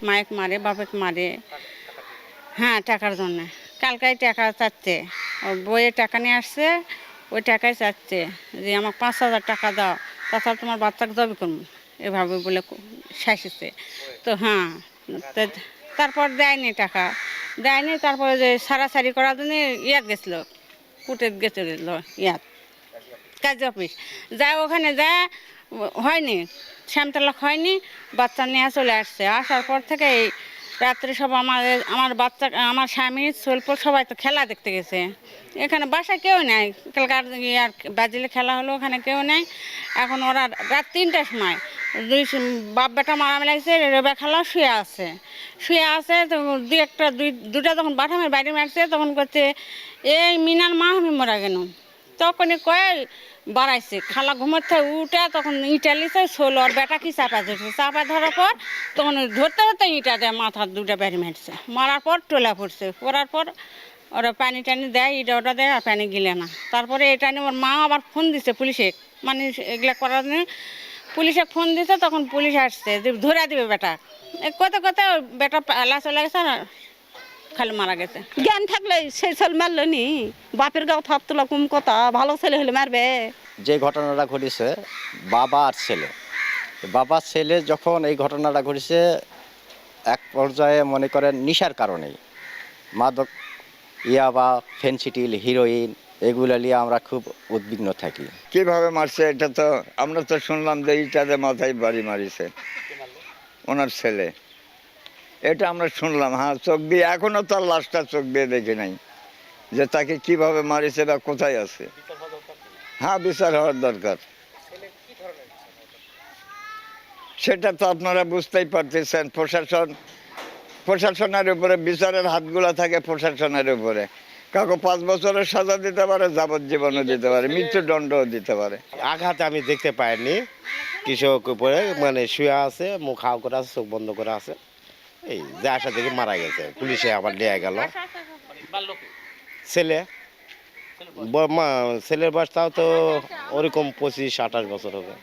মায়েক মারে বাপেক মারে। হ্যাঁ, টাকার জন্য কালকাই টাকা চাচ্ছে, ওর বইয়ের টাকা নিয়ে আসছে, ওই টাকাই চাচ্ছে যে আমাকে 5,000 টাকা দাও, তাছাড়া তোমার বাচ্চাকে জবি করবো, এভাবে বলে শাসিছে। তো হ্যাঁ, তারপর দেয়নি টাকা, দেয়নি। তারপরে যে সারাসারি করার জন্য ইয়াত গেছিলো, কুটে গেছিল ইয়াত কাজী অফিস, যায় ওখানে যায় হয়নি, শ্যামতলা হয়নি, বাচ্চা নিয়ে চলে আসছে। আসার পর থেকে এই রাত্রে সব আমার বাচ্চা, আমার স্বামী স্বল্প সবাই তো খেলা দেখতে গেছে, এখানে বাসায় কেউ নেই। কালকার আর ব্রাজিলে খেলা হলো, ওখানে কেউ নেই। এখন ওরা রাত 3টার সময় বাপ বেটা মারামারি লাগছে, রেবা খালা শুয়ে আছে। তো দুটা যখন বাটামের বাইরে মারছে, তখন করছে এই মিনার মা আমি মরা গেল। তখনই কয়ে বাড়াইছে, খালা ঘুমাচ্ছে উঠে তখন ইটা লিছে ষোলো, আর বেটা কি চাপা ধরছে, চাপা ধরার পর তখন ধরতে ধরতে ইটা দেয় মাথার দুটা বাড়ি মারছে, মারার পর টোলা পড়ার পর ওরা পানি টানি দেয়, ইটা ওটা দেয়, আর পানি গিলে না। তারপরে এটা নিয়ে ওর মা আবার ফোন দিছে পুলিশে, মানে এগুলা করার জন্য পুলিশে ফোন দিছে। তখন পুলিশ আসছে যে ধরে দিবে বেটা, কত বেটা পালা চলে গেছে না, খালি মারা গেছে। জ্ঞান থাকলে সেই ছেলে মারলো নি, বাপের গাও থাকতো কম কথা, ভালো ছেলে হলে মারবে। যে ঘটনাটা ঘটেছে বাবা আর ছেলে, বাবা ছেলে যখন এই ঘটনাটা ঘটেছে এক পর্যায়ে মনে করেন নেশার কারণেই, মাদক ইয়াবা ফেনসিডিল হিরোইন এগুলো নিয়ে আমরা খুব উদ্বিগ্ন থাকি। কিভাবে মারছে এটা তো আমরা তো শুনলাম যে ইটাতে মাথায় বাড়ি মারিছে ওনার ছেলে, এটা আমরা শুনলাম। হ্যাঁ, চোখ দিয়ে এখনো তার লাশটা চোখ দিয়ে দেখি নাই যে তাকে কিভাবে মারিছে বা কোথায় আছে। হ্যাঁ, বিচার হওয়ার দরকার। সেটা তো আপনারা বুঝতেই পারতেছেন, প্রশাসনের উপরে বিচারের হাতগুলা থাকে প্রশাসনের উপরে। কাউকে 5 বছরের সাজা দিতে পারে, যাবজ্জীবনও দিতে পারে, মৃত্যুদণ্ডও দিতে পারে। আঘাত আমি দেখতে পাইনি, কৃষক উপরে মানে শুয়ে আছে, মুখ হাও করে আছে, চোখ বন্ধ করে আছে, এই যে আসা থেকে মারা গেছে। পুলিশে আবার নিয়ে গেল। ছেলের বয়স তাও তো ওরকম 25-28 বছর হবে।